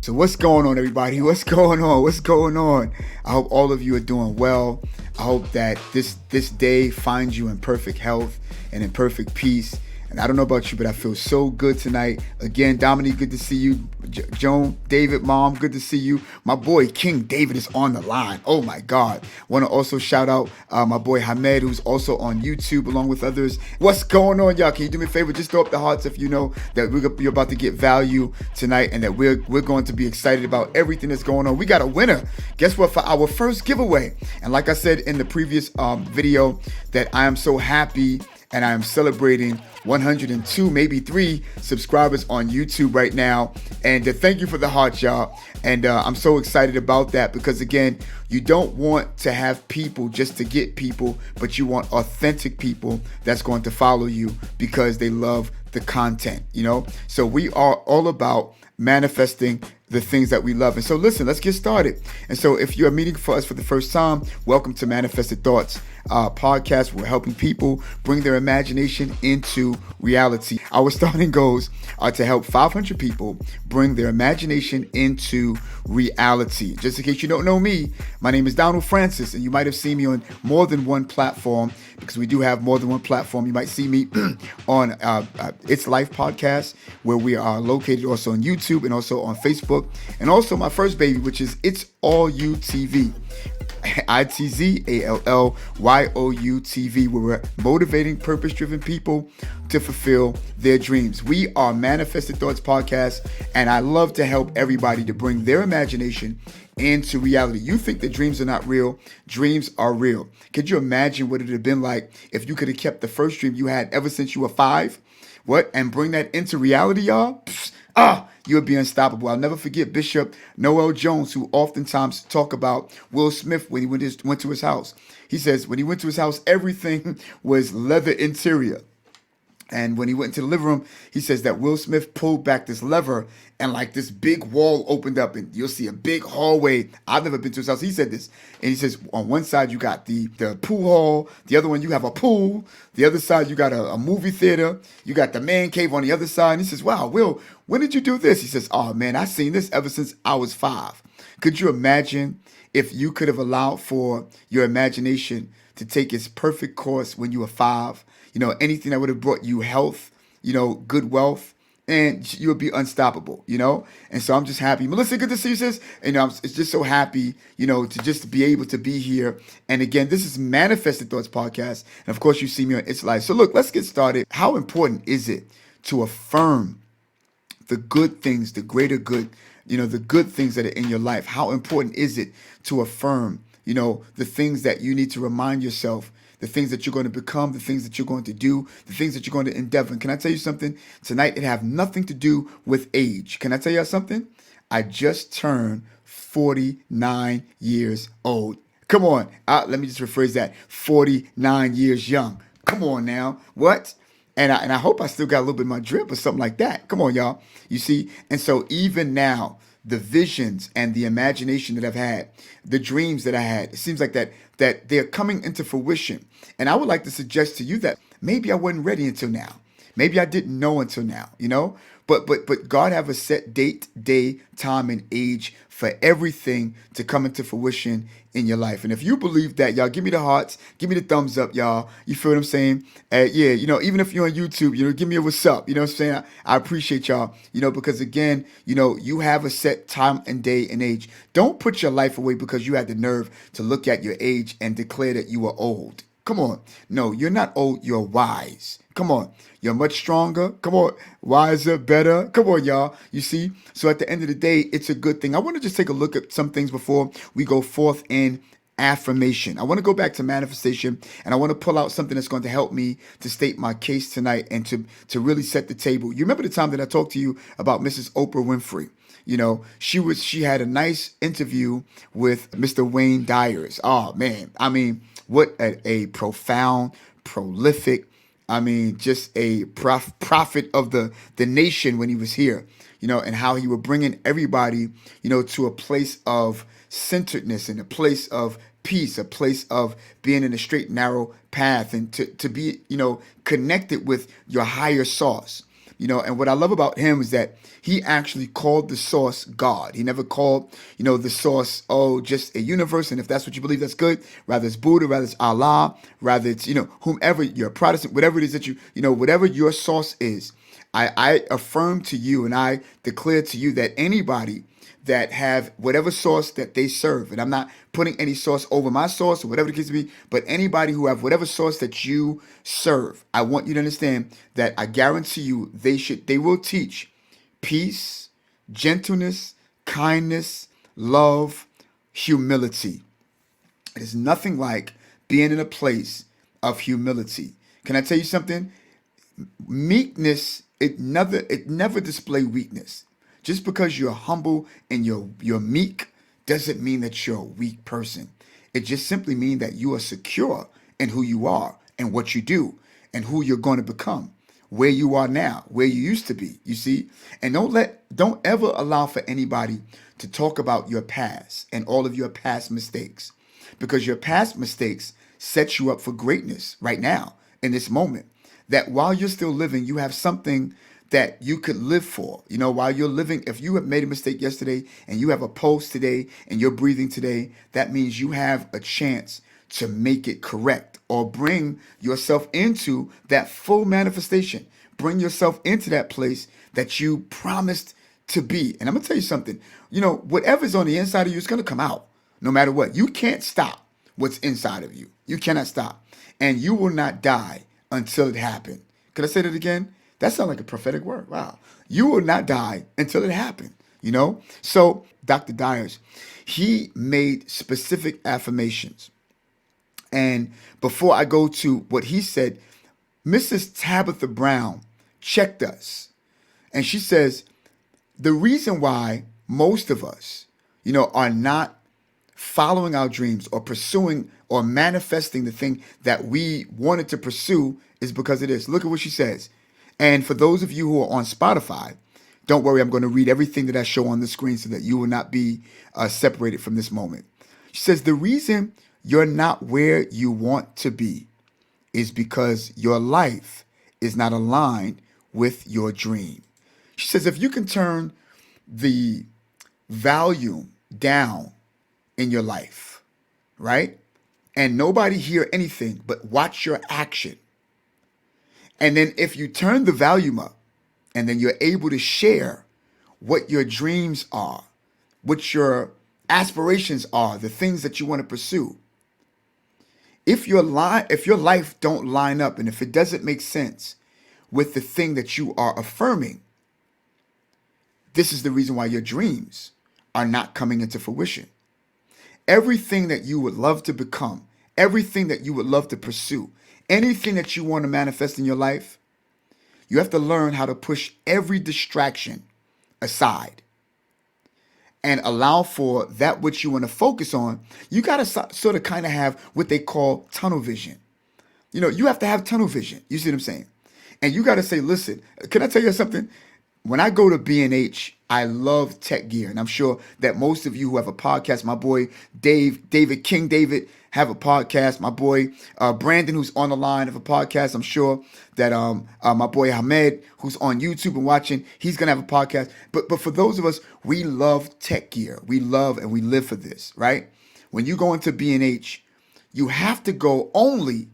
So what's going on, everybody? What's going on? What's going on? I hope all of you are doing well. I hope that this day finds you in perfect health and in perfect peace. And I don't know about you, but I feel so good tonight. Again, Dominique, good to see you. Joan, David, Mom, good to see you. My boy King David is on the line. Oh my God. Want to also shout out my boy Hamed, who's also on YouTube along with others. What's going on, y'all? Can you do me a favor? Just throw up the hearts if you know that we're about to get value tonight and that we're going to be excited about everything that's going on. We got a winner. Guess what? For our first giveaway. And like I said in the previous video, that I am so happy and I am celebrating 102, maybe 3 subscribers on YouTube right now. And thank you for the hearts, y'all. And I'm so excited about that because, again, you don't want to have people just to get people, but you want authentic people that's going to follow you because they love the content, you know? So we are all about manifesting the things that we love. And so listen, let's get started. And so if you're meeting for us for the first time, welcome to Manifested Thoughts podcast. We're helping people bring their imagination into reality. Our starting goals are to help 500 people bring their imagination into reality. Just in case you don't know me, my name is Donald Francis, and you might have seen me on more than one platform because we do have more than one platform. You might see me on It's Life podcast, where we are located also on YouTube and also on Facebook, and also my first baby, which is It's All You TV. ITZALLYOU TV, where we're motivating purpose-driven people to fulfill their dreams. We are Manifested Thoughts Podcast, and I love to help everybody to bring their imagination into reality. You think that dreams are not real? Dreams are real. Could you imagine what it would have been like if you could have kept the first dream you had ever since you were 5? And bring that into reality, y'all? You would be unstoppable. I'll never forget Bishop Noel Jones, who oftentimes talk about Will Smith when he went to his house. He says when he went to his house, everything was leather interior. And when he went into the living room, he says that Will Smith pulled back this lever and like this big wall opened up and you'll see a big hallway. I've never been to his house. He said this. And he says on one side you got the pool hall. The other one you have a pool. The other side you got a movie theater. You got the man cave on the other side. And he says, wow, Will, when did you do this? He says, oh man, I've seen this ever since I was 5. Could you imagine if you could have allowed for your imagination to take its perfect course when you were 5? You know, anything that would have brought you health, you know, good wealth, and you would be unstoppable, you know? And so I'm just happy. Melissa, good to see you, sis. And it's just so happy, you know, to just be able to be here. And again, this is Manifested Thoughts Podcast. And of course, you see me on It's Life. So look, let's get started. How important is it to affirm the good things, the greater good, you know, the good things that are in your life? How important is it to affirm, you know, the things that you need to remind yourself, the things that you're going to become, the things that you're going to do, the things that you're going to endeavor? And can I tell you something? Tonight, it have nothing to do with age. Can I tell you something? I just turned 49 years old. Come on. Let me just rephrase that. 49 years young. Come on now. What? And I hope I still got a little bit of my drip or something like that. Come on, y'all. You see? And so even now, the visions and the imagination that I've had, the dreams that I had, it seems like that they're coming into fruition. And I would like to suggest to you that maybe I wasn't ready until now. Maybe I didn't know until now, you know? But God have a set date, day, time, and age for everything to come into fruition in your life. And if you believe that, y'all, give me the hearts, give me the thumbs up, y'all. You feel what I'm saying? Yeah, you know, even if you're on YouTube, you know, give me a what's up. You know what I'm saying? I appreciate y'all, you know, because again, you know, you have a set time and day and age. Don't put your life away because you had the nerve to look at your age and declare that you are old. Come on. No, you're not old. You're wise. Come on. You're much stronger. Come on. Wiser, better. Come on, y'all. You see? So at the end of the day, it's a good thing. I want to just take a look at some things before we go forth in affirmation. I want to go back to manifestation, and I want to pull out something that's going to help me to state my case tonight and to really set the table. You remember the time that I talked to you about Mrs. Oprah Winfrey? You know, she had a nice interview with Mr. Wayne Dyers. Oh man, I mean, what a profound, prolific, I mean, just a prophet of the nation when he was here, you know, and how he would bring in everybody, you know, to a place of centeredness and a place of peace, a place of being in a straight, narrow path and to be, you know, connected with your higher source. And what I love about him is that he actually called the source God. He never called, the source, just a universe. And if that's what you believe, that's good. Rather it's Buddha, rather it's Allah, rather it's, whomever, you're a Protestant, whatever it is that whatever your source is, I affirm to you and I declare to you that anybody that have whatever source that they serve, and I'm not putting any source over my source or whatever the case may be, but anybody who have whatever source that you serve, I want you to understand that I guarantee you they will teach peace, gentleness, kindness, love, humility. It is nothing like being in a place of humility. Can I tell you something? Meekness, it never display weakness. Just because you're humble and you're meek doesn't mean that you're a weak person. It just simply means that you are secure in who you are and what you do and who you're going to become, where you are now, where you used to be. You see? And don't ever allow for anybody to talk about your past and all of your past mistakes, because your past mistakes set you up for greatness right now in this moment. That while you're still living, you have something that you could live for. While you're living, if you have made a mistake yesterday and you have a pulse today and you're breathing today, that means you have a chance to make it correct or bring yourself into that full manifestation. Bring yourself into that place that you promised to be. And I'm going to tell you something, whatever's on the inside of you is going to come out no matter what. You can't stop what's inside of you. You cannot stop. And you will not die until it happened. Could I say that again? That sounds like a prophetic word. Wow. You will not die until it happened, So Dr. Dyers, he made specific affirmations. And before I go to what he said, Mrs. Tabitha Brown checked us. And she says, the reason why most of us, are not following our dreams or pursuing or manifesting the thing that we wanted to pursue is because of this. Look at what she says. And for those of you who are on Spotify, don't worry, I'm going to read everything that I show on the screen so that you will not be separated from this moment. She says, the reason you're not where you want to be is because your life is not aligned with your dream. She says, if you can turn the volume down in your life, right? And nobody hear anything, but watch your action. And then if you turn the volume up and then you're able to share what your dreams are, what your aspirations are, the things that you want to pursue. If your life don't line up and if it doesn't make sense with the thing that you are affirming, this is the reason why your dreams are not coming into fruition. Everything that you would love to become, everything that you would love to pursue, anything that you want to manifest in your life, you have to learn how to push every distraction aside and allow for that which you want to focus on. You got to sort of kind of have what they call tunnel vision. You have to have tunnel vision. You see what I'm saying? And you got to say, listen, can I tell you something? When I go to B&H, I love tech gear. And I'm sure that most of you who have a podcast, my boy David King David, have a podcast. My boy Brandon, who's on the line, have a podcast. I'm sure that my boy Hamed, who's on YouTube and watching, he's going to have a podcast. But for those of us, we love tech gear. We love and we live for this, right? When you go into B&H, you have to go only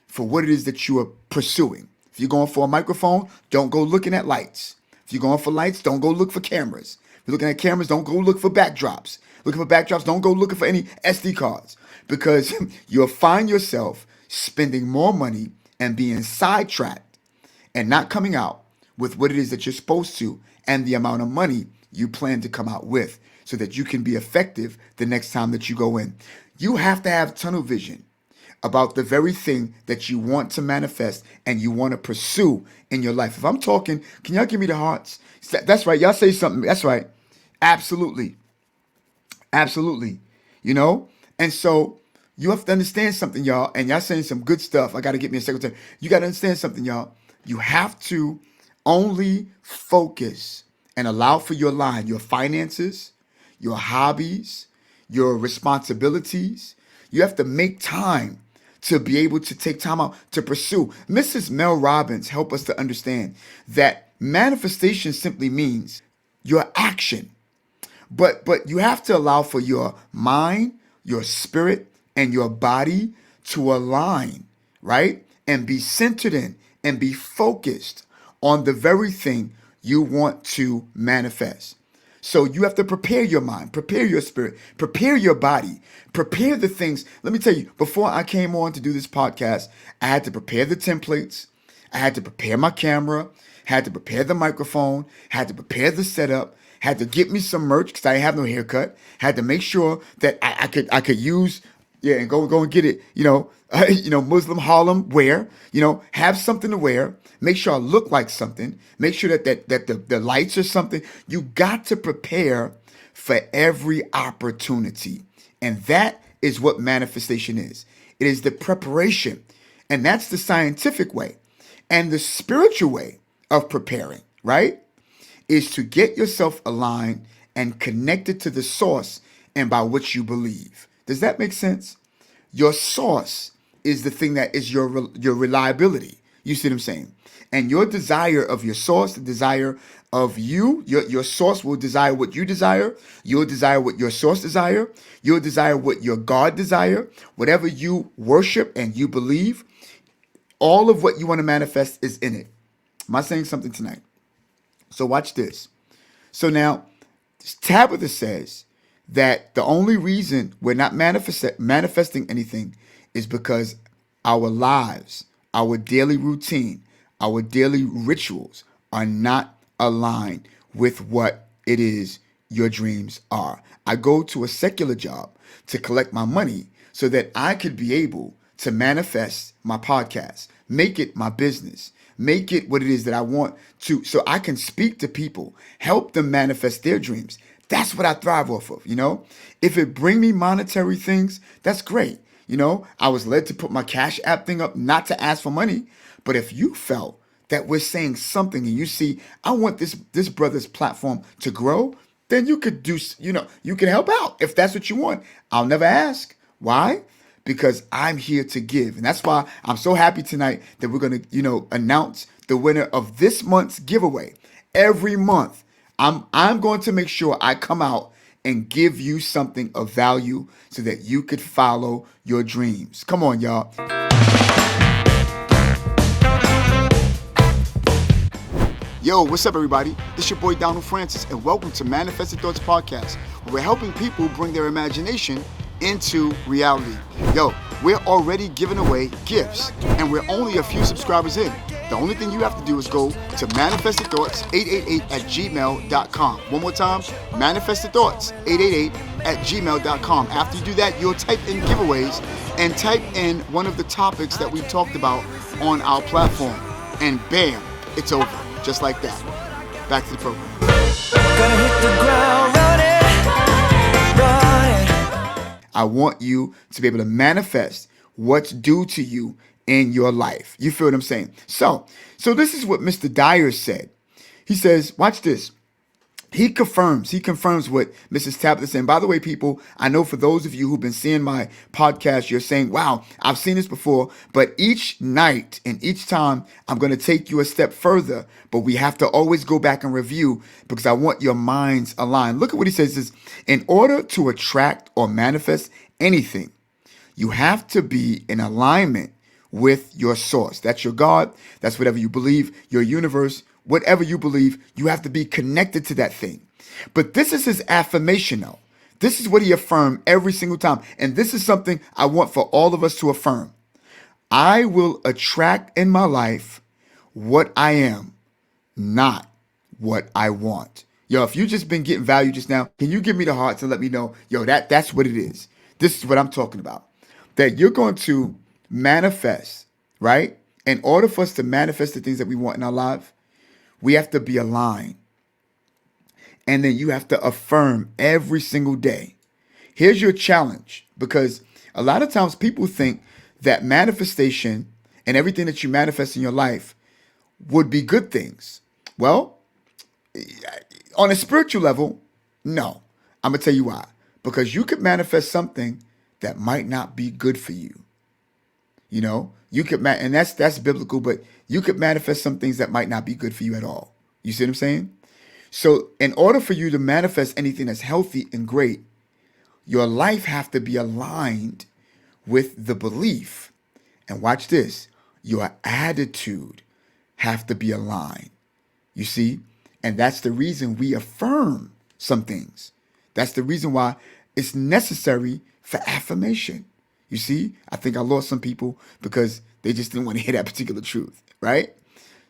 for what it is that you are pursuing. If you're going for a microphone, don't go looking at lights. If you're going for lights, don't go look for cameras. If you're looking at cameras, don't go look for backdrops. Looking for backdrops, don't go looking for any SD cards, because you'll find yourself spending more money and being sidetracked and not coming out with what it is that you're supposed to and the amount of money you plan to come out with so that you can be effective the next time that you go in. You have to have tunnel vision about the very thing that you want to manifest and you want to pursue in your life. If I'm talking, can y'all give me the hearts? That's right. Y'all say something. That's right. Absolutely. Absolutely. And so you have to understand something, y'all. And y'all saying some good stuff. I got to get me a secretary. You got to understand something, y'all. You have to only focus and allow for your line, your finances, your hobbies, your responsibilities. You have to make time to be able to take time out to pursue. Mrs. Mel Robbins helped us to understand that manifestation simply means your action. But you have to allow for your mind, your spirit, and your body to align, right? And be centered in and be focused on the very thing you want to manifest. So you have to prepare your mind, prepare your spirit, prepare your body, prepare the things. Let me tell you, before I came on to do this podcast, I had to prepare the templates. I had to prepare my camera, had to prepare the microphone, had to prepare the setup, had to get me some merch because I didn't have no haircut, had to make sure that I could use, and go and get it, Muslim Harlem wear, have something to wear, make sure I look like something, make sure that the lights are something. You got to prepare for every opportunity. And that is what manifestation is. It is the preparation. And that's the scientific way. And the spiritual way of preparing, right, is to get yourself aligned and connected to the source and by which you believe. Does that make sense? Your source is the thing that is your reliability. You see what I'm saying? And your desire of your source, the desire of you, your source will desire what you desire. You'll desire what your source desire. You'll desire what your God desire. Whatever you worship and you believe, all of what you want to manifest is in it. Am I saying something tonight? So watch this. So now, Tabitha says that the only reason we're not manifesting anything is because our lives, our daily routine, our daily rituals are not aligned with what it is your dreams are. I go to a secular job to collect my money so that I could be able to manifest my podcast, make it my business, make it what it is that I want to, so I can speak to people, help them manifest their dreams. That's what I thrive off of, If it bring me monetary things, that's great. I was led to put my Cash App thing up, not to ask for money. But if you felt that we're saying something and you see, I want this brother's platform to grow, then you could do, you can help out if that's what you want. I'll never ask. Why? Because I'm here to give. And that's why I'm so happy tonight that we're going to, announce the winner of this month's giveaway. Every month, I'm going to make sure I come out and give you something of value so that you could follow your dreams. Come on, y'all. Yo, what's up, everybody? This your boy, Donald Francis, and welcome to Manifested Thoughts Podcast, where we're helping people bring their imagination into reality. Yo, we're already giving away gifts, and we're only a few subscribers in. The only thing you have to do is go to manifestedthoughts888@gmail.com. One more time, manifestedthoughts888@gmail.com. After you do that, you'll type in giveaways and type in one of the topics that we've talked about on our platform. And bam, it's over. Just like that. Back to the program. Gonna hit the ground running. I want you to be able to manifest what's due to you in your life. You feel what I'm saying? So this is what Mr. Dyer said. He says, watch this. He confirms what Mrs. Tabitha said. And by the way, people, I know for those of you who've been seeing my podcast, you're saying, wow, I've seen this before. But each night and each time, I'm going to take you a step further. But we have to always go back and review because I want your minds aligned. Look at what he says. He says, in order to attract or manifest anything, you have to be in alignment with your source. That's your God. That's whatever you believe, your universe. Whatever you believe, you have to be connected to that thing. But this is his affirmation, though. This is what he affirmed every single time. And this is something I want for all of us to affirm. I will attract in my life what I am, not what I want. Yo, if you just been getting value just now, can you give me the hearts and let me know, yo, that's what it is. This is what I'm talking about. That you're going to manifest, right? In order for us to manifest the things that we want in our life, we have to be aligned. And then you have to affirm every single day. Here's your challenge, because a lot of times people think that manifestation and everything that you manifest in your life would be good things. Well, on a spiritual level, no. I'm going to tell you why. Because you could manifest something that might not be good for you. You know, you could and that's biblical, but you could manifest some things that might not be good for you at all. You see what I'm saying? So, in order for you to manifest anything that's healthy and great, your life have to be aligned with the belief. And watch this, your attitude have to be aligned. You see? And that's the reason we affirm some things. That's the reason why it's necessary for affirmation. You see? I think I lost some people because they just didn't want to hear that particular truth, right?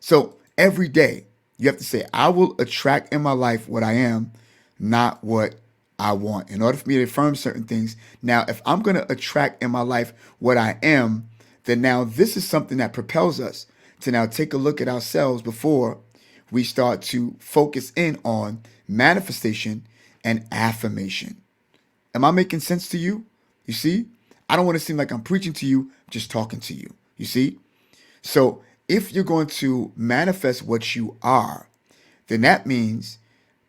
So every day you have to say, I will attract in my life what I am, not what I want. In order for me to affirm certain things, now if I'm going to attract in my life what I am, then now this is something that propels us to now take a look at ourselves before we start to focus in on manifestation and affirmation. Am I making sense to you? You see? I don't want to seem like I'm preaching to you, I'm just talking to you. You see? So if you're going to manifest what you are, then that means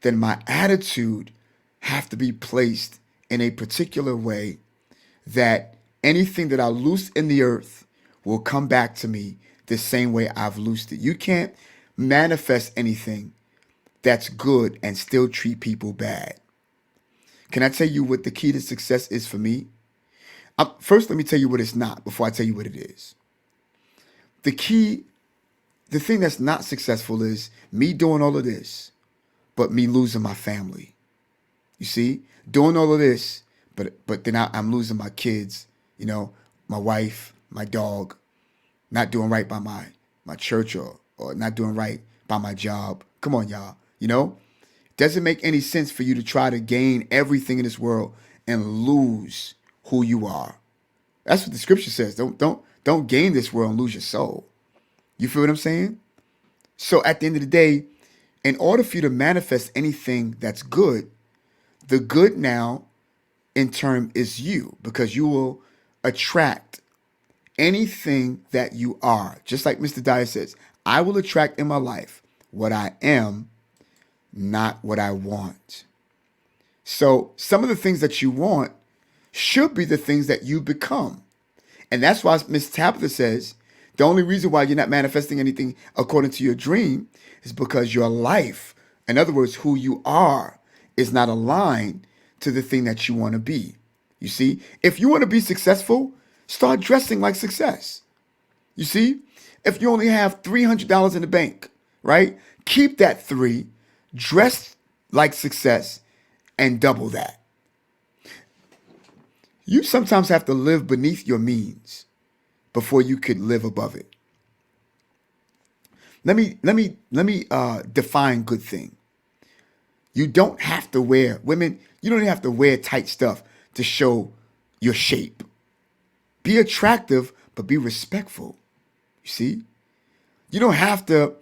then my attitude have to be placed in a particular way that anything that I loose in the earth will come back to me the same way I've loosed it. You can't manifest anything that's good and still treat people bad. Can I tell you what the key to success is for me? First, let me tell you what it's not before I tell you what it is. The thing that's not successful is me doing all of this, but me losing my family. You see, doing all of this, but then I'm losing my kids, you know, my wife, my dog, not doing right by my church or not doing right by my job. Come on, y'all. You know, doesn't make any sense for you to try to gain everything in this world and lose who you are. That's what the scripture says. Don't gain this world and lose your soul. You feel what I'm saying? So at the end of the day, in order for you to manifest anything that's good, the good now in turn is you, because you will attract anything that you are. Just like Mr. Dyer says, I will attract in my life what I am, not what I want. So some of the things that you want should be the things that you become. And that's why Miss Tabitha says, the only reason why you're not manifesting anything according to your dream is because your life, in other words, who you are, is not aligned to the thing that you want to be. You see, if you want to be successful, start dressing like success. You see, if you only have $300 in the bank, right? Keep that three, dress like success, and double that. You sometimes have to live beneath your means before you could live above it. Let me define good thing. You don't have to wear, women, you don't have to wear tight stuff to show your shape. Be attractive, but be respectful. You see? You don't have to,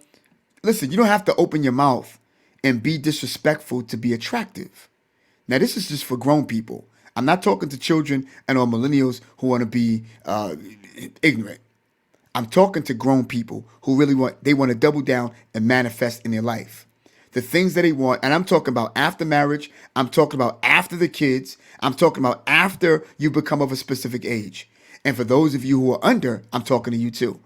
listen, you don't have to open your mouth and be disrespectful to be attractive. Now, this is just for grown people. I'm not talking to children and or millennials who want to be ignorant. I'm talking to grown people who really want to double down and manifest in their life. The things that they want, and I'm talking about after marriage, I'm talking about after the kids, I'm talking about after you become of a specific age. And for those of you who are under, I'm talking to you too.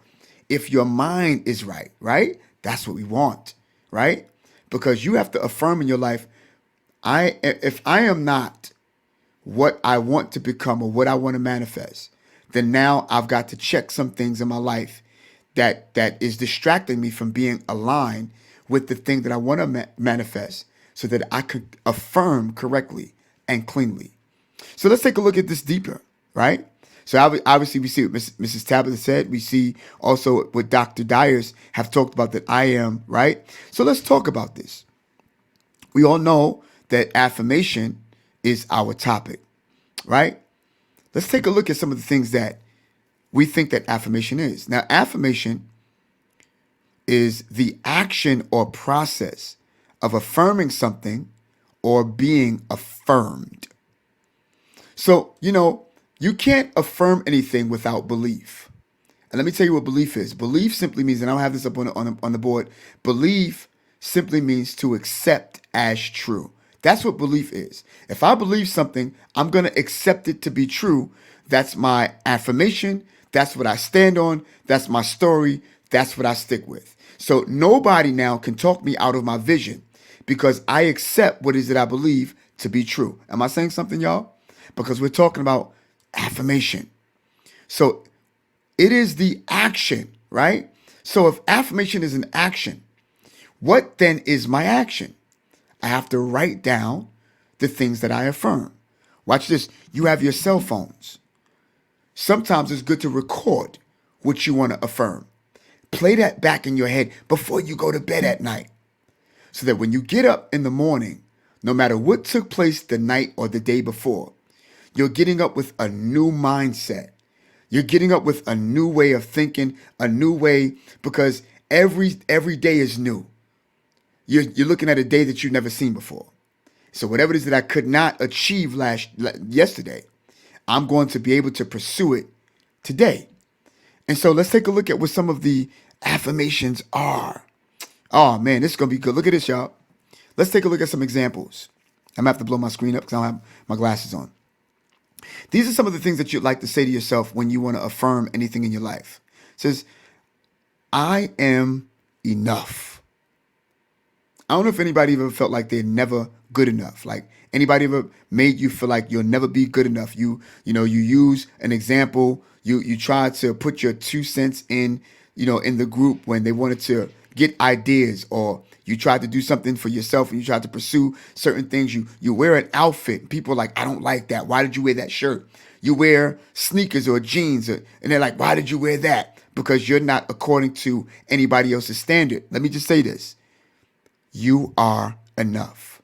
If your mind is right, right? That's what we want, right? Because you have to affirm in your life, if I am not what I want to become or what I want to manifest, then now I've got to check some things in my life that is distracting me from being aligned with the thing that I want to manifest so that I could affirm correctly and cleanly. So let's take a look at this deeper, right? So obviously we see what Mrs. Tabitha said. We see also what Dr. Dyers have talked about, that I am, right? So let's talk about this. We all know that affirmation is our topic, right? Let's take a look at some of the things that we think that affirmation is. Now, affirmation is the action or process of affirming something or being affirmed. So, you can't affirm anything without belief. And let me tell you what belief is. Belief simply means, and I'll have this up on the board, belief simply means to accept as true. That's what belief is. If I believe something, I'm going to accept it to be true. That's my affirmation. That's what I stand on. That's my story. That's what I stick with. So nobody now can talk me out of my vision because I accept what is it I believe to be true. Am I saying something, y'all? Because we're talking about affirmation. So it is the action, right? So if affirmation is an action, what then is my action? I have to write down the things that I affirm. Watch this. You have your cell phones. Sometimes it's good to record what you want to affirm. Play that back in your head before you go to bed at night. So that when you get up in the morning, no matter what took place the night or the day before, you're getting up with a new mindset. You're getting up with a new way of thinking, a new way, because every day is new. You're looking at a day that you've never seen before. So whatever it is that I could not achieve yesterday, I'm going to be able to pursue it today. And so let's take a look at what some of the affirmations are. Oh man, this is going to be good. Look at this, y'all. Let's take a look at some examples. I'm going to have to blow my screen up because I don't have my glasses on. These are some of the things that you'd like to say to yourself when you want to affirm anything in your life. It says, I am enough. I don't know if anybody ever felt like they're never good enough. Like anybody ever made you feel like you'll never be good enough. You use an example. You try to put your 2 cents in the group when they wanted to get ideas, or you tried to do something for yourself and you tried to pursue certain things. You wear an outfit. People are like, I don't like that. Why did you wear that shirt? You wear sneakers or jeans, and they're like, why did you wear that? Because you're not according to anybody else's standard. Let me just say this. You are enough.